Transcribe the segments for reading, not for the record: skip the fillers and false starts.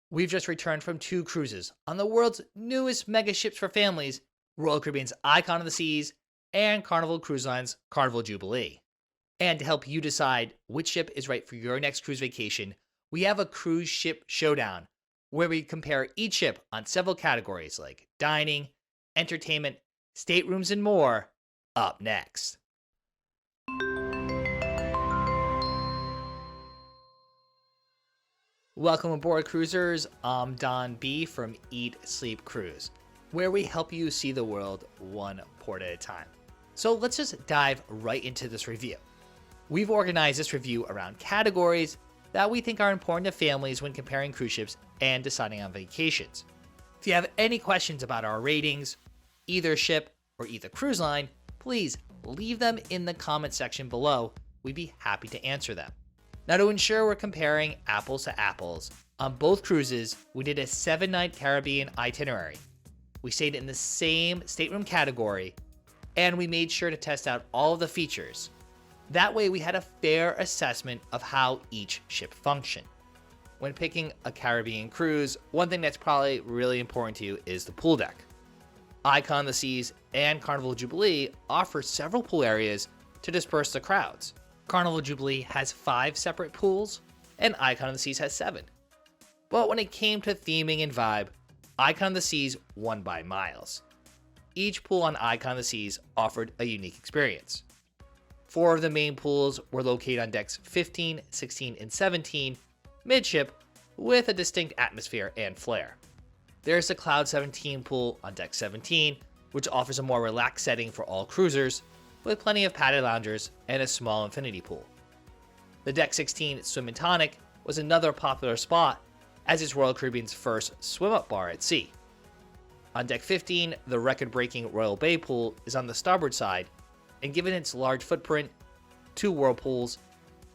We've just returned from 2 cruises on the world's newest mega ships for families, Royal Caribbean's Icon of the Seas and Carnival Cruise Line's Carnival Jubilee. And to help you decide which ship is right for your next cruise vacation, we have a cruise ship showdown where we compare each ship on several categories like dining, entertainment, staterooms, and more up next. Welcome aboard, cruisers. I'm Don B from Eat, Sleep, Cruise, where we help you see the world one port at a time. So let's just dive right into this review. We've organized this review around categories that we think are important to families when comparing cruise ships and deciding on vacations. If you have any questions about our ratings, either ship or either cruise line, please leave them in the comment section below. We'd be happy to answer them. Now, to ensure we're comparing apples to apples, on both cruises, we did a 7-night Caribbean itinerary. We stayed in the same stateroom category, and we made sure to test out all of the features. That way, we had a fair assessment of how each ship functioned. When picking a Caribbean cruise, one thing that's probably really important to you is the pool deck. Icon of the Seas and Carnival Jubilee offer several pool areas to disperse the crowds. Carnival Jubilee has 5 separate pools, and Icon of the Seas has 7. But when it came to theming and vibe, Icon of the Seas won by miles. Each pool on Icon of the Seas offered a unique experience. 4 of the main pools were located on decks 15, 16, and 17, midship, with a distinct atmosphere and flair. There's the Cloud 17 pool on deck 17, which offers a more relaxed setting for all cruisers, with plenty of padded loungers and a small infinity pool. The Deck 16 Swim and Tonic was another popular spot, as it's Royal Caribbean's first swim-up bar at sea. On Deck 15, the record-breaking Royal Bay pool is on the starboard side, and given its large footprint, 2 whirlpools,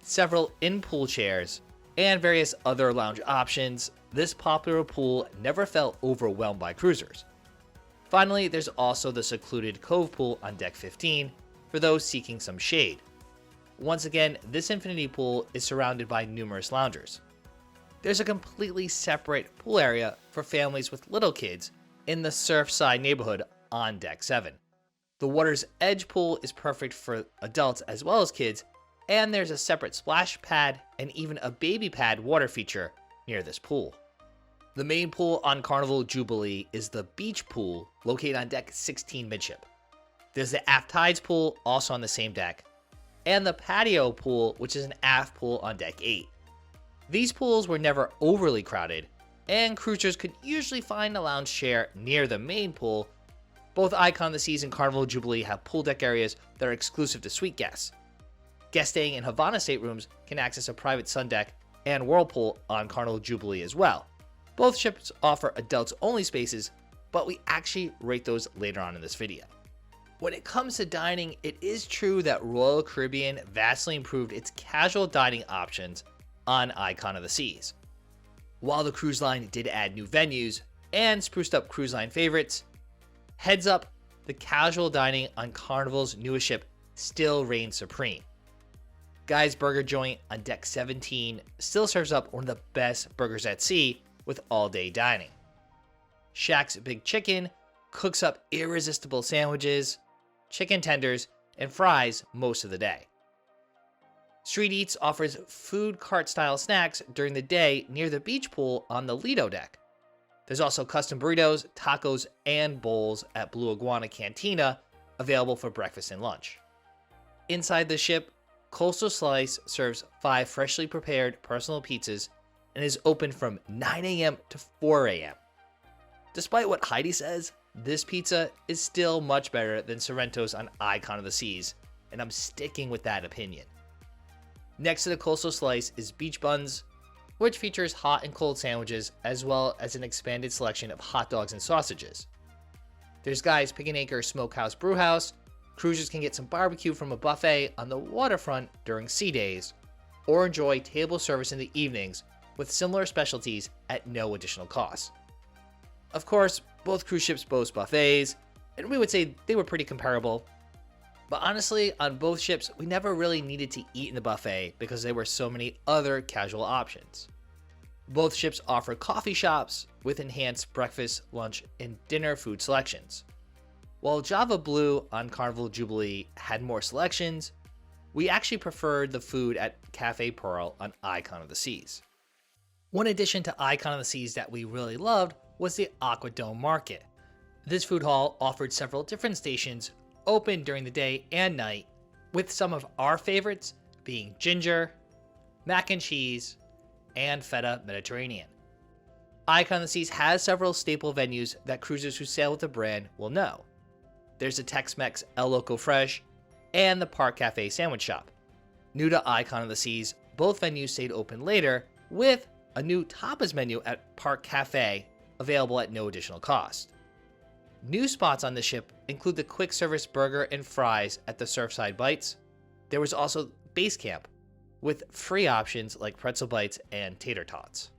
several in-pool chairs, and various other lounge options, this popular pool never felt overwhelmed by cruisers. Finally, there's also the secluded Cove pool on Deck 15, for those seeking some shade. Once again, this infinity pool is surrounded by numerous loungers. There's a completely separate pool area for families with little kids in the Surfside neighborhood on Deck 7. The water's edge pool is perfect for adults as well as kids, and there's a separate splash pad and even a baby pad water feature near this pool. The main pool on Carnival Jubilee is the beach pool located on Deck 16 midship. There's the aft tides pool, also on the same deck, and the patio pool, which is an aft pool on Deck 8. These pools were never overly crowded, and cruisers could usually find a lounge chair near the main pool. Both Icon of the Seas and Carnival Jubilee have pool deck areas that are exclusive to suite guests. Guests staying in Havana staterooms can access a private sun deck and whirlpool on Carnival Jubilee as well. Both ships offer adults-only spaces, but we actually rate those later on in this video. When it comes to dining, it is true that Royal Caribbean vastly improved its casual dining options on Icon of the Seas. While the cruise line did add new venues and spruced up cruise line favorites, heads up, the casual dining on Carnival's newest ship still reigns supreme. Guy's Burger Joint on Deck 17 still serves up one of the best burgers at sea with all-day dining. Shaq's Big Chicken cooks up irresistible sandwiches, chicken tenders, and fries most of the day. Street Eats offers food cart style snacks during the day near the beach pool on the Lido deck. There's also custom burritos, tacos, and bowls at Blue Iguana Cantina available for breakfast and lunch. Inside the ship, Coastal Slice serves 5 freshly prepared personal pizzas and is open from 9 a.m. to 4 a.m. Despite what Heidi says, this pizza is still much better than Sorrento's on Icon of the Seas, and I'm sticking with that opinion. Next to the Coastal Slice is Beach Buns, which features hot and cold sandwiches as well as an expanded selection of hot dogs and sausages. There's Guy's Pick and Acre Smokehouse Brewhouse. Cruisers can get some barbecue from a buffet on the waterfront during sea days, or enjoy table service in the evenings with similar specialties at no additional cost. Of course, both cruise ships boast buffets, and we would say they were pretty comparable. But honestly, on both ships, we never really needed to eat in the buffet because there were so many other casual options. Both ships offer coffee shops with enhanced breakfast, lunch, and dinner food selections. While Java Blue on Carnival Jubilee had more selections, we actually preferred the food at Cafe Pearl on Icon of the Seas. One addition to Icon of the Seas that we really loved was the Aquadome Market. This food hall offered several different stations open during the day and night, with some of our favorites being ginger, mac and cheese, and feta Mediterranean. Icon of the Seas has several staple venues that cruisers who sail with the brand will know. There's the Tex-Mex El Loco Fresh and the Park Cafe Sandwich Shop. New to Icon of the Seas, both venues stayed open later with a new tapas menu at Park Cafe available at no additional cost. New spots on the ship include the quick service burger and fries at the Surfside Bites. There was also Base Camp with free options like pretzel bites and tater tots.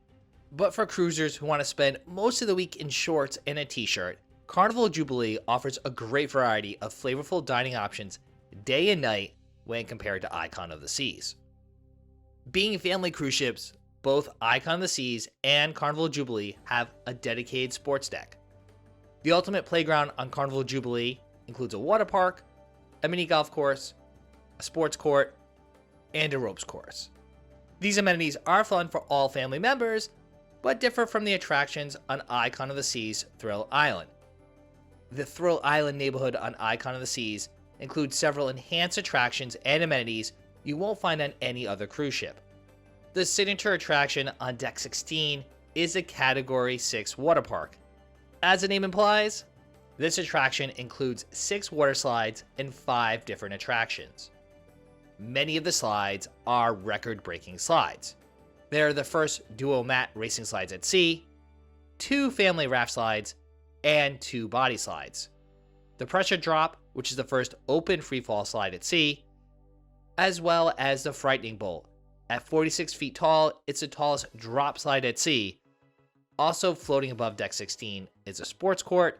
But for cruisers who want to spend most of the week in shorts and a t-shirt, Carnival Jubilee offers a great variety of flavorful dining options day and night when compared to Icon of the Seas. Being family cruise ships, both Icon of the Seas and Carnival Jubilee have a dedicated sports deck. The ultimate playground on Carnival Jubilee includes a water park, a mini golf course, a sports court, and a ropes course. These amenities are fun for all family members, but differ from the attractions on Icon of the Seas Thrill Island. The Thrill Island neighborhood on Icon of the Seas includes several enhanced attractions and amenities you won't find on any other cruise ship. The signature attraction on Deck 16 is a Category 6 water park. As the name implies, this attraction includes 6 water slides and 5 different attractions. Many of the slides are record-breaking slides. They're the first duo mat racing slides at sea, 2 family raft slides, and 2 body slides. The Pressure Drop, which is the first open freefall slide at sea, as well as the Frightening Bolt. At 46 feet tall, it's the tallest drop slide at sea. Also floating above Deck 16 is a sports court,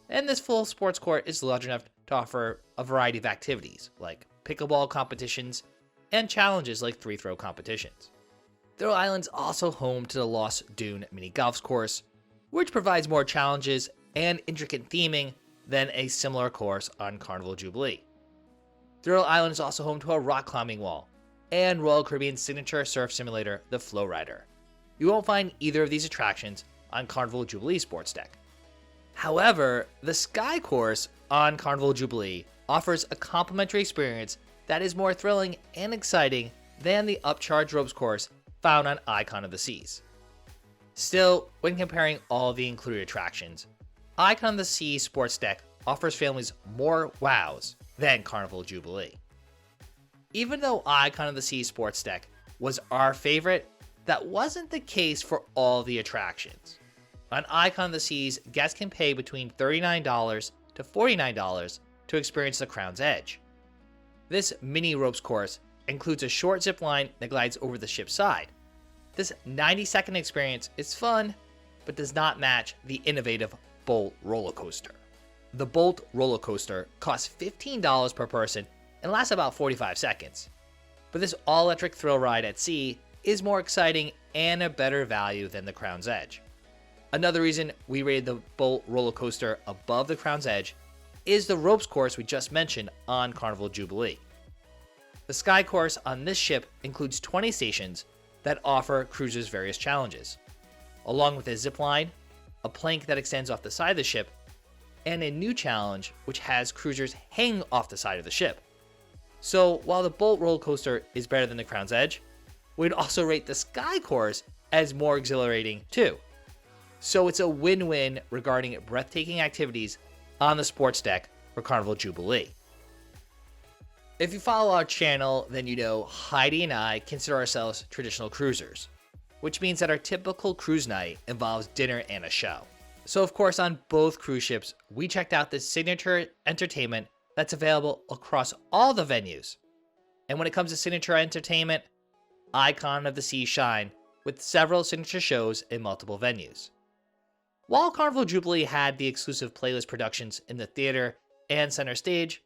and this full sports court is large enough to offer a variety of activities like pickleball competitions and challenges like 3-throw competitions. Thrill Island's also home to the Lost Dune mini golf course, which provides more challenges and intricate theming than a similar course on Carnival Jubilee. Thrill Island is also home to a rock climbing wall and Royal Caribbean's signature surf simulator, the Flow Rider. You won't find either of these attractions on Carnival Jubilee Sports Deck. However, the Sky Course on Carnival Jubilee offers a complimentary experience that is more thrilling and exciting than the upcharge ropes course found on Icon of the Seas. Still, when comparing all the included attractions, Icon of the Seas Sports Deck offers families more wows than Carnival Jubilee. Even though Icon of the Seas Sports Deck was our favorite, that wasn't the case for all the attractions. On Icon of the Seas, guests can pay between $39 to $49 to experience the Crown's Edge. This mini ropes course includes a short zip line that glides over the ship's side. This 90-second experience is fun, but does not match the innovative Bolt roller coaster. The Bolt roller coaster costs $15 per person and lasts about 45 seconds. But this all-electric thrill ride at sea is more exciting and a better value than the Crown's Edge. Another reason we rated the Bolt roller coaster above the Crown's Edge is the ropes course we just mentioned on Carnival Jubilee. The Sky Course on this ship includes 20 stations that offer cruisers various challenges, along with a zip line, a plank that extends off the side of the ship, and a new challenge which has cruisers hanging off the side of the ship. So while the Bolt roller coaster is better than the Crown's Edge, we'd also rate the Sky Course as more exhilarating too. So it's a win-win regarding breathtaking activities on the sports deck for Carnival Jubilee. If you follow our channel, then you know Heidi and I consider ourselves traditional cruisers, which means that our typical cruise night involves dinner and a show. So of course on both cruise ships, we checked out the signature entertainment that's available across all the venues. And when it comes to signature entertainment, Icon of the Seas shine with several signature shows in multiple venues. While Carnival Jubilee had the exclusive playlist productions in the theater and center stage,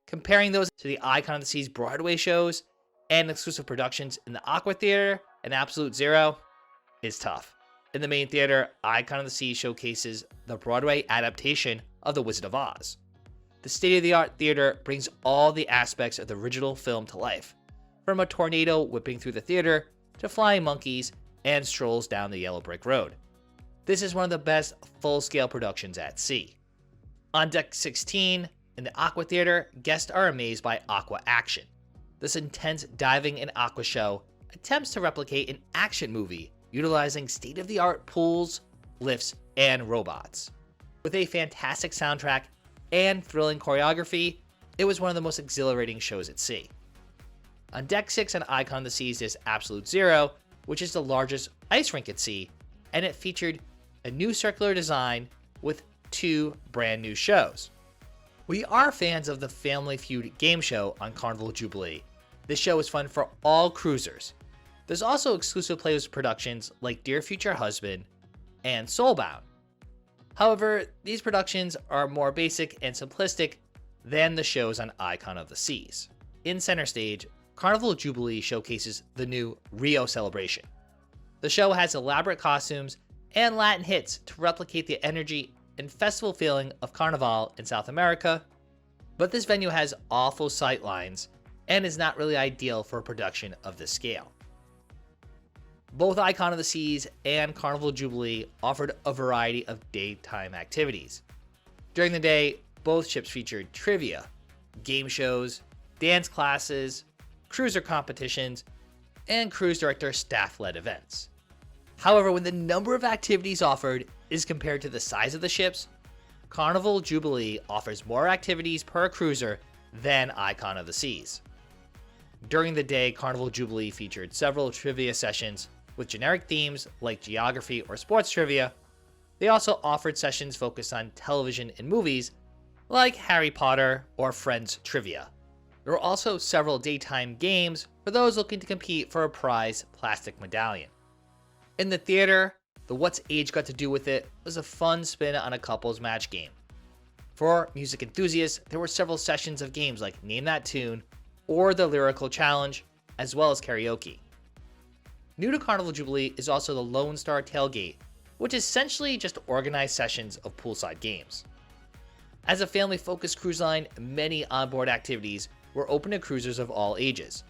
comparing those to the Icon of the Seas Broadway shows and exclusive productions in the Aqua Theater and Absolute Zero, is tough. In the main theater, Icon of the Seas showcases the Broadway adaptation of The Wizard of Oz. The state-of-the-art theater brings all the aspects of the original film to life, from a tornado whipping through the theater to flying monkeys and strolls down the yellow brick road. This is one of the best full-scale productions at sea. On Deck 16, in the Aqua Theater, guests are amazed by aqua action. This intense diving and aqua show attempts to replicate an action movie utilizing state-of-the-art pools, lifts, and robots. With a fantastic soundtrack and thrilling choreography, it was one of the most exhilarating shows at sea. On Deck 6 on Icon of the Seas is Absolute Zero, which is the largest ice rink at sea, and it featured a new circular design with 2 brand new shows. We are fans of the Family Feud game show on Carnival Jubilee. This show is fun for all cruisers. There's also exclusive Playhouse productions like Dear Future Husband and Soulbound. However, these productions are more basic and simplistic than the shows on Icon of the Seas. In center stage, Carnival Jubilee showcases the new Rio celebration. The show has elaborate costumes and Latin hits to replicate the energy and festival feeling of Carnival in South America, but this venue has awful sight lines and is not really ideal for a production of this scale. Both Icon of the Seas and Carnival Jubilee offered a variety of daytime activities. During the day, both ships featured trivia, game shows, dance classes, cruiser competitions, and cruise director staff-led events. However, when the number of activities offered is compared to the size of the ships, Carnival Jubilee offers more activities per cruiser than Icon of the Seas. During the day, Carnival Jubilee featured several trivia sessions with generic themes like geography or sports trivia. They also offered sessions focused on television and movies like Harry Potter or Friends trivia. There were also several daytime games for those looking to compete for a prize plastic medallion. In the theater, the What's Age Got to Do with It was a fun spin on a couples match game. For music enthusiasts, there were several sessions of games like Name That Tune or the Lyrical Challenge, as well as karaoke. New to Carnival Jubilee is also the Lone Star Tailgate, which is essentially just organized sessions of poolside games. As a family-focused cruise line, many onboard activities were open to cruisers of all ages.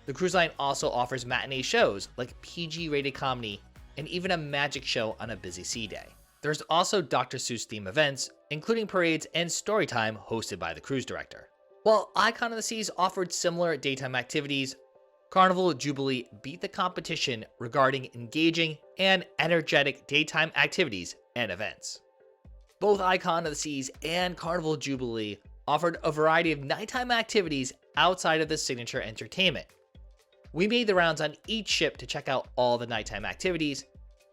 The cruise line also offers matinee shows like PG-rated comedy and even a magic show on a busy sea day. There's also Dr. Seuss theme events, including parades and story time hosted by the cruise director. While Icon of the Seas offered similar daytime activities, Carnival Jubilee beat the competition regarding engaging and energetic daytime activities and events. Both Icon of the Seas and Carnival Jubilee offered a variety of nighttime activities outside of the signature entertainment. We made the rounds on each ship to check out all the nighttime activities.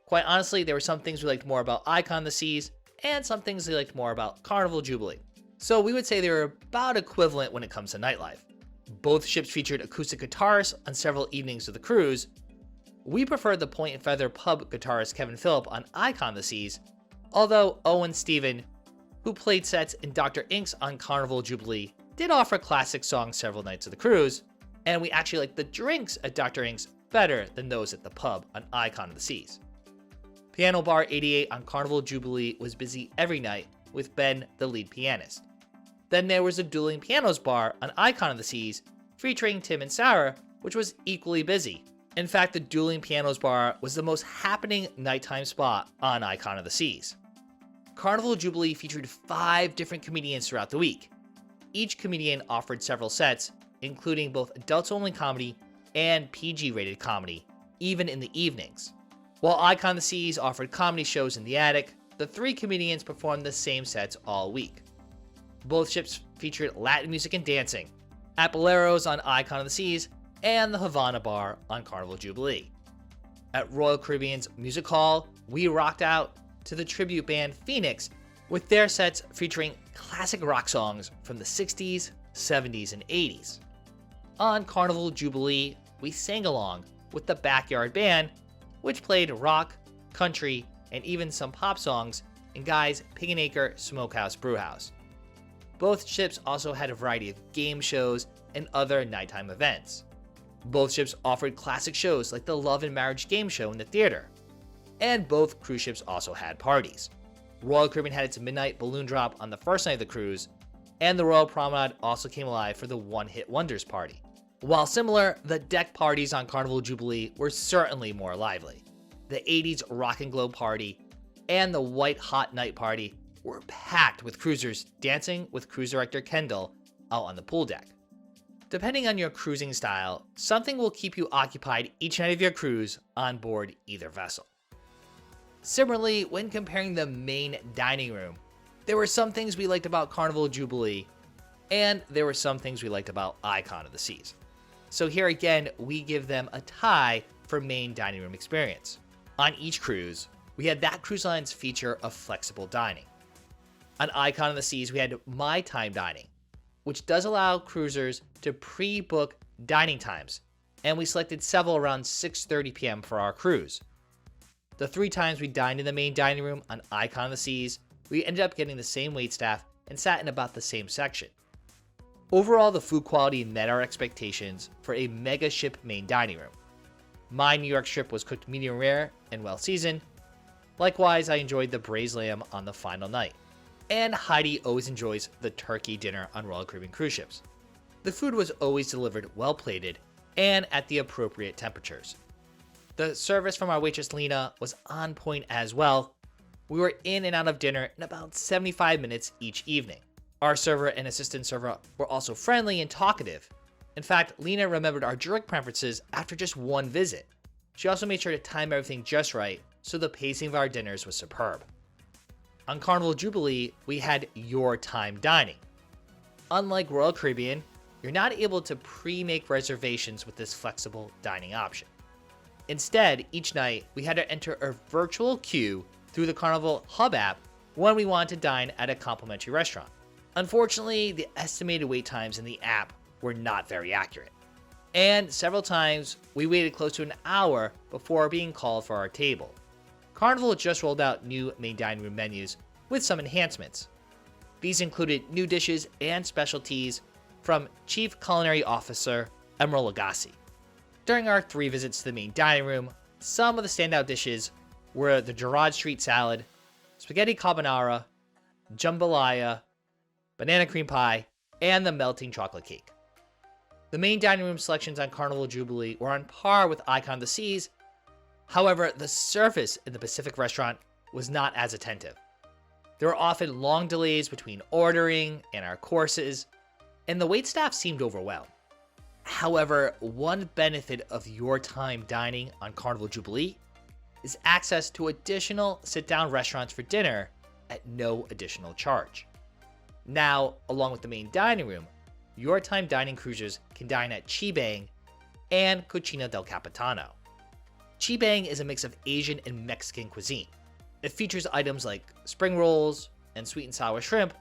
Quite honestly, there were some things we liked more about Icon of the Seas and some things we liked more about Carnival Jubilee. So we would say they were about equivalent when it comes to nightlife. Both ships featured acoustic guitarists on several evenings of the cruise. We preferred the Point and Feather pub guitarist Kevin Phillip on Icon of the Seas, although Owen Stephen, who played sets in Dr. Inks on Carnival Jubilee, did offer classic songs several nights of the cruise, and we actually liked the drinks at Dr. Inks better than those at the pub on Icon of the Seas. Piano Bar 88 on Carnival Jubilee was busy every night, with Ben the lead pianist. Then there was a Dueling Pianos Bar on Icon of the Seas, featuring Tim and Sarah, which was equally busy. In fact, the Dueling Pianos Bar was the most happening nighttime spot on Icon of the Seas. Carnival Jubilee featured 5 different comedians throughout the week. Each comedian offered several sets, including both adults-only comedy and PG-rated comedy, even in the evenings. While Icon of the Seas offered comedy shows in the attic, the 3 comedians performed the same sets all week. Both ships featured Latin music and dancing, at Boleros on Icon of the Seas and the Havana Bar on Carnival Jubilee. At Royal Caribbean's Music Hall, we rocked out to the tribute band Phoenix with their sets featuring classic rock songs from the 60s, 70s, and 80s. On Carnival Jubilee, we sang along with the Backyard Band, which played rock, country, and even some pop songs in Guy's Pig and Acre Smokehouse Brewhouse. Both ships also had a variety of game shows and other nighttime events. Both ships offered classic shows like the Love and Marriage game show in the theater. and both cruise ships also had parties. Royal Caribbean had its midnight balloon drop on the first night of the cruise, and the Royal Promenade also came alive for the One Hit Wonders party. While similar, the deck parties on Carnival Jubilee were certainly more lively. The 80s Rock and Glow party and the White Hot Night party were packed with cruisers dancing with cruise director Kendall out on the pool deck. Depending on your cruising style, something will keep you occupied each night of your cruise on board either vessel. Similarly, when comparing the main dining room, there were some things we liked about Carnival Jubilee, and there were some things we liked about Icon of the Seas. So here again, we give them a tie for main dining room experience. On each cruise, we had that cruise line's feature of flexible dining. On Icon of the Seas, we had My Time Dining, which does allow cruisers to pre-book dining times, and we selected several around 6:30 p.m. for our cruise. The 3 times we dined in the main dining room on Icon of the Seas, we ended up getting the same waitstaff and sat in about the same section. Overall, the food quality met our expectations for a mega ship main dining room. My New York strip was cooked medium rare and well seasoned. Likewise, I enjoyed the braised lamb on the final night. And Heidi always enjoys the turkey dinner on Royal Caribbean cruise ships. The food was always delivered well plated and at the appropriate temperatures. The service from our waitress Lena was on point as well. We were in and out of dinner in about 75 minutes each evening. Our server and assistant server were also friendly and talkative. In fact, Lena remembered our drink preferences after just one visit. She also made sure to time everything just right, so the pacing of our dinners was superb. On Carnival Jubilee, we had Your Time Dining. Unlike Royal Caribbean, you're not able to pre-make reservations with this flexible dining option. Instead, each night, we had to enter a virtual queue through the Carnival Hub app when we wanted to dine at a complimentary restaurant. Unfortunately, the estimated wait times in the app were not very accurate. And several times, we waited close to an hour before being called for our table. Carnival just rolled out new main dining room menus with some enhancements. These included new dishes and specialties from Chief Culinary Officer Emeril Lagasse. During our 3 visits to the main dining room, some of the standout dishes were the Gerard Street salad, spaghetti carbonara, jambalaya, banana cream pie, and the melting chocolate cake. The main dining room selections on Carnival Jubilee were on par with Icon of the Seas. However, the service in the Pacific restaurant was not as attentive. There were often long delays between ordering and our courses, and the waitstaff seemed overwhelmed. However, one benefit of Your Time Dining on Carnival Jubilee is access to additional sit-down restaurants for dinner at no additional charge. Now, along with the main dining room, Your Time Dining cruisers can dine at Chibang and Cucina del Capitano. Chibang is a mix of Asian and Mexican cuisine. It features items like spring rolls and sweet and sour shrimp,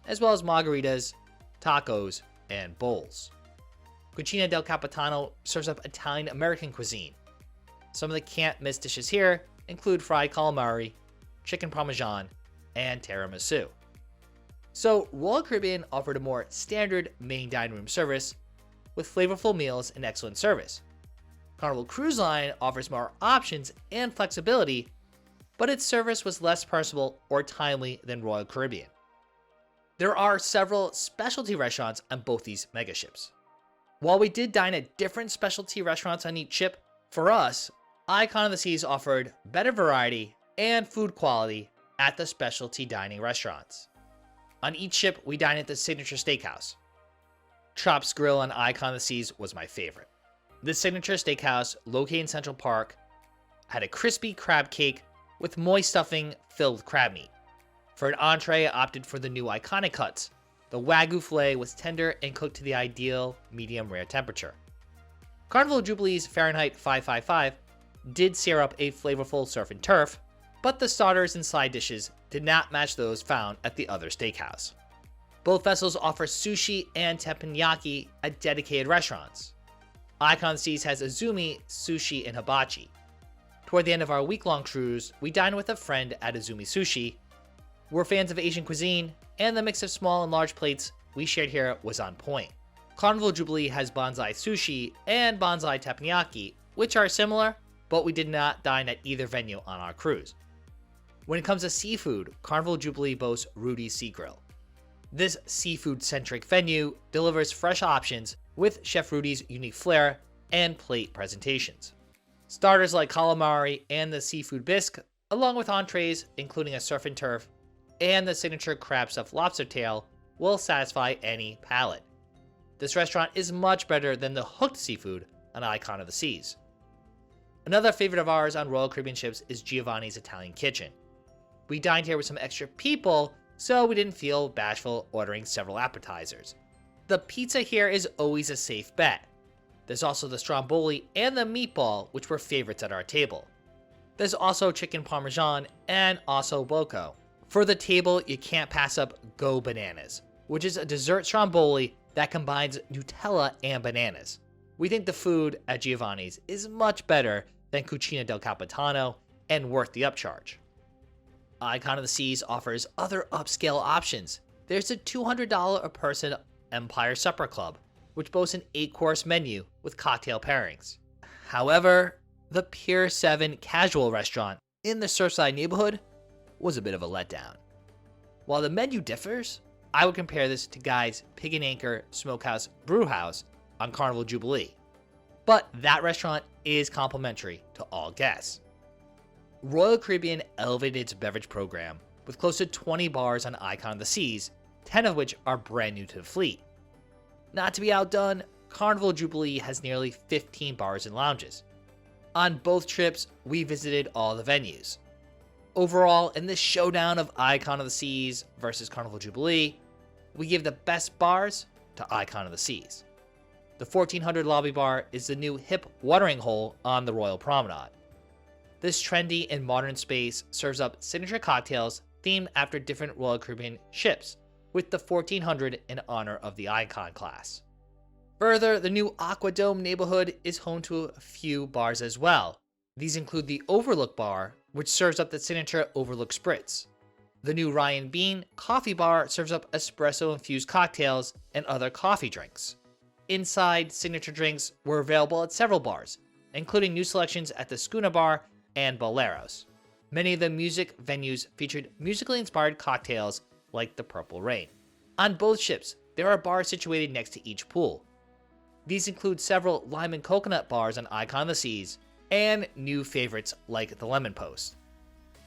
as well as margaritas, tacos, and bowls. Cucina del Capitano serves up Italian-American cuisine. Some of the can't-miss dishes here include fried calamari, chicken parmesan, and tiramisu. So, Royal Caribbean offered a more standard main dining room service with flavorful meals and excellent service. Carnival Cruise Line offers more options and flexibility, but its service was less personable or timely than Royal Caribbean. There are several specialty restaurants on both these megaships. While we did dine at different specialty restaurants on each ship, for us, Icon of the Seas offered better variety and food quality at the specialty dining restaurants. On each ship, we dined at the Signature Steakhouse. Chops Grill on Icon of the Seas was my favorite. This signature steakhouse, located in Central Park, had a crispy crab cake with moist stuffing filled with crab meat. For an entree, I opted for the new iconic cuts. The Wagyu filet was tender and cooked to the ideal medium rare temperature. Carnival Jubilee's Fahrenheit 555 did sear up a flavorful surf and turf, but the starters and side dishes did not match those found at the other steakhouse. Both vessels offer sushi and teppanyaki at dedicated restaurants. Icon Seas has Azumi, sushi, and hibachi. Toward the end of our week-long cruise, we dined with a friend at Azumi Sushi. We're fans of Asian cuisine, and the mix of small and large plates we shared here was on point. Carnival Jubilee has bonsai sushi and bonsai teppanyaki, which are similar, but we did not dine at either venue on our cruise. When it comes to seafood, Carnival Jubilee boasts Rudy's Sea Grill. This seafood-centric venue delivers fresh options with Chef Rudy's unique flair and plate presentations. Starters like calamari and the seafood bisque, along with entrees including a surf and turf and the signature crab stuffed lobster tail, will satisfy any palate. This restaurant is much better than the hooked seafood on Icon of the Seas. Another favorite of ours on Royal Caribbean ships is Giovanni's Italian Kitchen. We dined here with some extra people, so we didn't feel bashful ordering several appetizers. The pizza here is always a safe bet. There's also the stromboli and the meatball, which were favorites at our table. There's also chicken parmesan and osso buco. For the table, you can't pass up Go Bananas, which is a dessert stromboli that combines Nutella and bananas. We think the food at Giovanni's is much better than Cucina del Capitano and worth the upcharge. Icon of the Seas offers other upscale options. There's a $200 a person Empire Supper Club, which boasts an 8-course menu with cocktail pairings. However, the Pier 7 casual restaurant in the Surfside neighborhood was a bit of a letdown. While the menu differs, I would compare this to Guy's Pig and Anchor Smokehouse Brewhouse on Carnival Jubilee. But that restaurant is complimentary to all guests. Royal Caribbean elevated its beverage program with close to 20 bars on Icon of the Seas, 10 of which are brand new to the fleet. Not to be outdone, Carnival Jubilee has nearly 15 bars and lounges. On both trips, we visited all the venues. Overall, in this showdown of Icon of the Seas versus Carnival Jubilee, we give the best bars to Icon of the Seas. The 1400 lobby bar is the new hip watering hole on the Royal Promenade. This trendy and modern space serves up signature cocktails themed after different Royal Caribbean ships, with the 1400 in honor of the Icon class. Further, the new Aqua Dome neighborhood is home to a few bars as well. These include the Overlook Bar, which serves up the signature Overlook Spritz. The new Ryan Bean Coffee Bar serves up espresso-infused cocktails and other coffee drinks. Inside, signature drinks were available at several bars, including new selections at the Schooner Bar and Boleros. Many of the music venues featured musically inspired cocktails like the Purple Rain. On both ships, there are bars situated next to each pool. These include several lime and coconut bars on Icon of the Seas, and new favorites like the Lemon Post.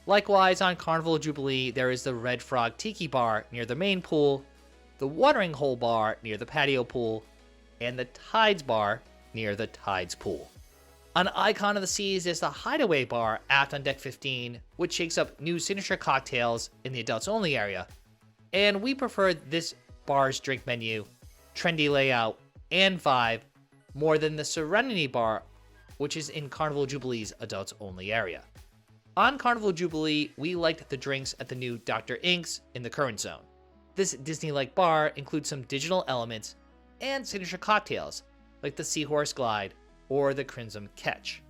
Likewise, on Carnival Jubilee, there is the Red Frog Tiki Bar near the main pool, the Watering Hole Bar near the patio pool, and the Tides Bar near the Tides Pool. On Icon of the Seas, there's the Hideaway Bar aft on Deck 15, which shakes up new signature cocktails in the adults-only area, and we prefer this bar's drink menu, trendy layout, and vibe more than the Serenity Bar, which is in Carnival Jubilee's adults-only area. On Carnival Jubilee, we liked the drinks at the new Dr. Inks in the current zone. This Disney-like bar includes some digital elements and signature cocktails, like the Seahorse Glide or the Crimson Catch.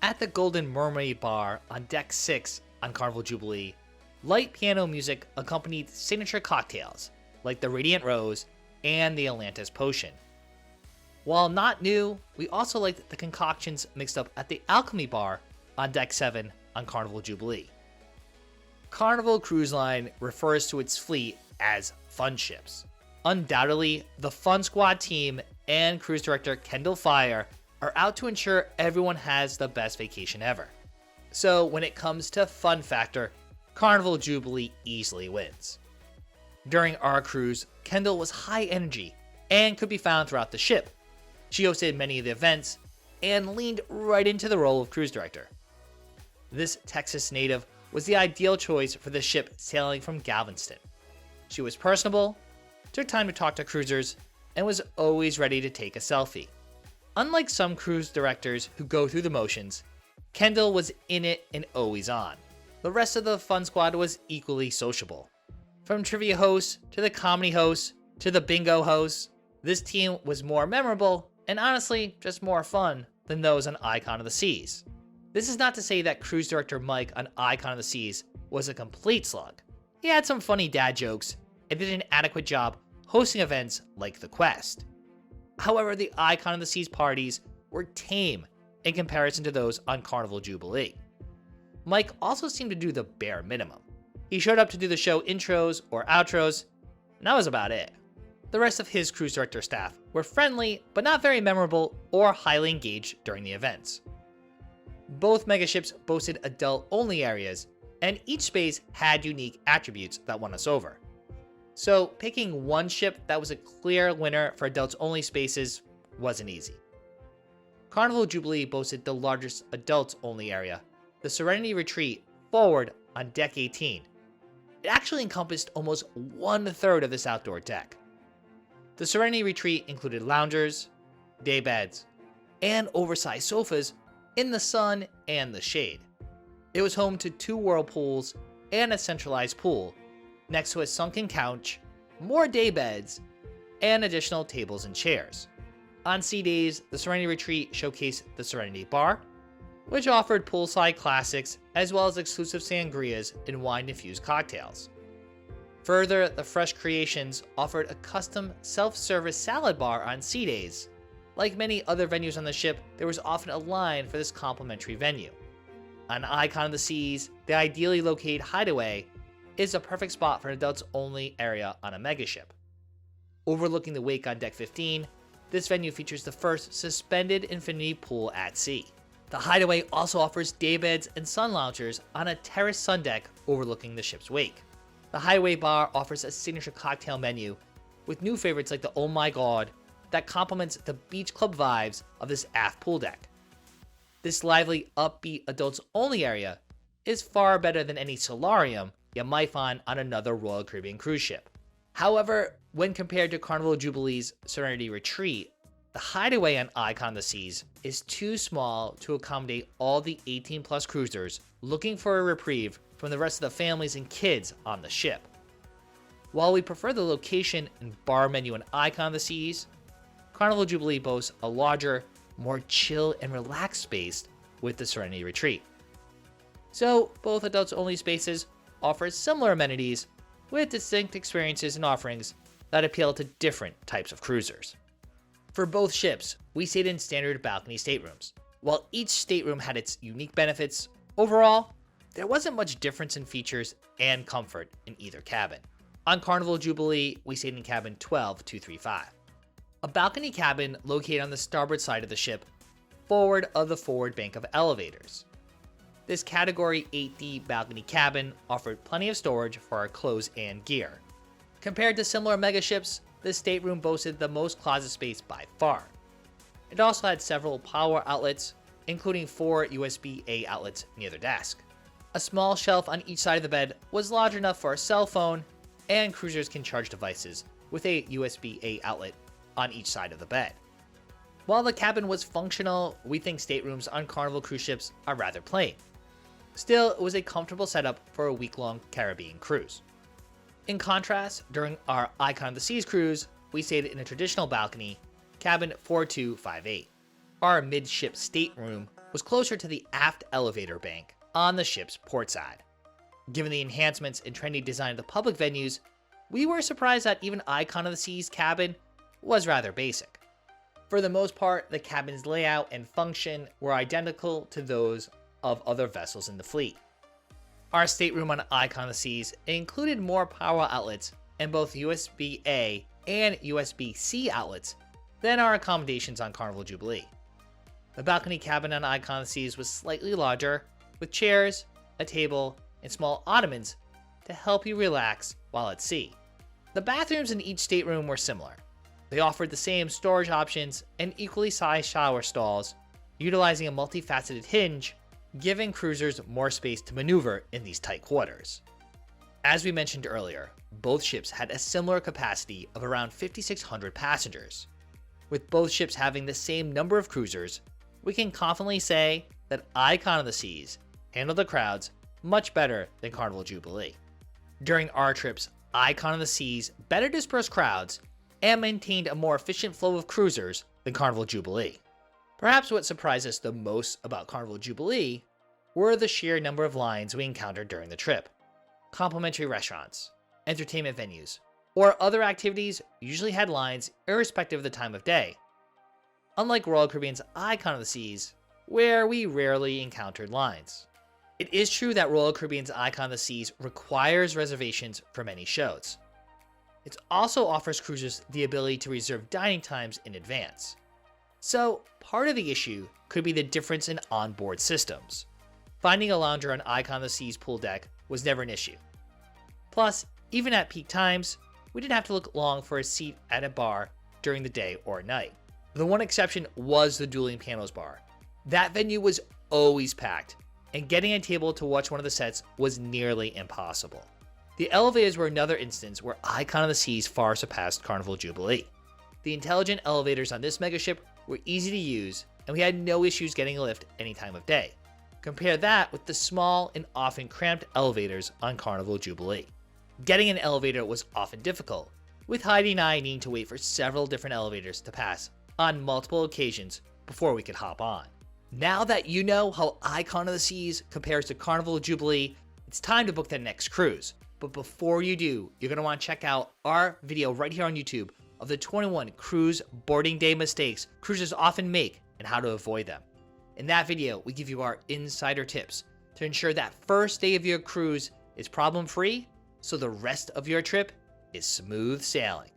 At the Golden Mermaid Bar on Deck 6 on Carnival Jubilee, light piano music accompanied signature cocktails, like the Radiant Rose and the Atlantis Potion. While not new, we also liked the concoctions mixed up at the Alchemy Bar on Deck 7 on Carnival Jubilee. Carnival Cruise Line refers to its fleet as Fun Ships. Undoubtedly, the Fun Squad team and cruise director Kendall Fire are out to ensure everyone has the best vacation ever. So when it comes to fun factor, Carnival Jubilee easily wins. During our cruise, Kendall was high energy and could be found throughout the ship. She hosted many of the events and leaned right into the role of cruise director. This Texas native was the ideal choice for the ship sailing from Galveston. She was personable, took time to talk to cruisers, and was always ready to take a selfie. Unlike some cruise directors who go through the motions, Kendall was in it and always on. The rest of the Fun Squad was equally sociable. From trivia hosts to the comedy hosts to the bingo hosts, this team was more memorable and honestly just more fun than those on Icon of the Seas. This is not to say that cruise director Mike on Icon of the Seas was a complete slug. He had some funny dad jokes and did an adequate job hosting events like The Quest. However, the Icon of the Seas parties were tame in comparison to those on Carnival Jubilee. Mike also seemed to do the bare minimum. He showed up to do the show intros or outros, and that was about it. The rest of his cruise director staff were friendly, but not very memorable or highly engaged during the events. Both megaships boasted adult-only areas, and each space had unique attributes that won us over. So picking one ship that was a clear winner for adults-only spaces wasn't easy. Carnival Jubilee boasted the largest adults-only area, the Serenity Retreat forward on Deck 18. It actually encompassed almost 1/3 of this outdoor deck. The Serenity Retreat included loungers, daybeds, and oversized sofas in the sun and the shade. It was home to 2 whirlpools and a centralized pool, next to a sunken couch, more daybeds, and additional tables and chairs. On sea days, the Serenity Retreat showcased the Serenity Bar, which offered poolside classics as well as exclusive sangrias and wine-infused cocktails. Further, the Fresh Creations offered a custom self-service salad bar on sea days. Like many other venues on the ship, there was often a line for this complimentary venue. On Icon of the Seas, the ideally located hideaway is a perfect spot for an adults-only area on a megaship. Overlooking the wake on Deck 15, this venue features the first suspended infinity pool at sea. The hideaway also offers daybeds and sun loungers on a terrace sun deck overlooking the ship's wake. The hideaway bar offers a signature cocktail menu with new favorites like the Oh My God that complements the beach club vibes of this aft pool deck. This lively, upbeat adults-only area is far better than any solarium you might find on another Royal Caribbean cruise ship. However, when compared to Carnival Jubilee's Serenity Retreat, the hideaway on Icon of the Seas is too small to accommodate all the 18-plus cruisers looking for a reprieve from the rest of the families and kids on the ship. While we prefer the location and bar menu on Icon of the Seas, Carnival Jubilee boasts a larger, more chill and relaxed space with the Serenity Retreat. So both adults-only spaces offer similar amenities with distinct experiences and offerings that appeal to different types of cruisers. For both ships, we stayed in standard balcony staterooms. While each stateroom had its unique benefits, overall, there wasn't much difference in features and comfort in either cabin. On Carnival Jubilee, we stayed in cabin 12235, a balcony cabin located on the starboard side of the ship, forward of the forward bank of elevators. This Category 8D balcony cabin offered plenty of storage for our clothes and gear. Compared to similar megaships, this stateroom boasted the most closet space by far. It also had several power outlets, including 4 USB-A outlets near the desk. A small shelf on each side of the bed was large enough for a cell phone, and cruisers can charge devices with a USB-A outlet on each side of the bed. While the cabin was functional, we think staterooms on Carnival cruise ships are rather plain. Still, it was a comfortable setup for a week-long Caribbean cruise. In contrast, during our Icon of the Seas cruise, we stayed in a traditional balcony, cabin 4258. Our midship stateroom was closer to the aft elevator bank on the ship's port side. Given the enhancements and trendy design of the public venues, we were surprised that even Icon of the Seas cabin was rather basic. For the most part, the cabin's layout and function were identical to those of other vessels in the fleet. Our stateroom on Icon of the Seas included more power outlets and both USB-A and USB-C outlets than our accommodations on Carnival Jubilee. The balcony cabin on Icon of the Seas was slightly larger, with chairs, a table, and small ottomans to help you relax while at sea. The bathrooms in each stateroom were similar. They offered the same storage options and equally sized shower stalls, utilizing a multifaceted hinge, giving cruisers more space to maneuver in these tight quarters. As we mentioned earlier, both ships had a similar capacity of around 5,600 passengers. With both ships having the same number of cruisers, we can confidently say that Icon of the Seas handled the crowds much better than Carnival Jubilee. During our trips, Icon of the Seas better dispersed crowds and maintained a more efficient flow of cruisers than Carnival Jubilee. Perhaps what surprised us the most about Carnival Jubilee were the sheer number of lines we encountered during the trip. Complimentary restaurants, entertainment venues, or other activities usually had lines irrespective of the time of day. Unlike Royal Caribbean's Icon of the Seas, where we rarely encountered lines. It is true that Royal Caribbean's Icon of the Seas requires reservations for many shows. It also offers cruisers the ability to reserve dining times in advance. So, part of the issue could be the difference in onboard systems. Finding a lounger on Icon of the Seas pool deck was never an issue. Plus, even at peak times, we didn't have to look long for a seat at a bar during the day or night. The one exception was the Dueling Pianos bar. That venue was always packed, and getting a table to watch one of the sets was nearly impossible. The elevators were another instance where Icon of the Seas far surpassed Carnival Jubilee. The intelligent elevators on this megaship were easy to use, and we had no issues getting a lift any time of day. Compare that with the small and often cramped elevators on Carnival Jubilee. Getting an elevator was often difficult, with Heidi and I needing to wait for several different elevators to pass on multiple occasions before we could hop on. Now that you know how Icon of the Seas compares to Carnival Jubilee, it's time to book that next cruise. But before you do, you're going to want to check out our video right here on YouTube of the 21 cruise boarding day mistakes cruisers often make and how to avoid them. In that video, we give you our insider tips to ensure that first day of your cruise is problem-free, so the rest of your trip is smooth sailing.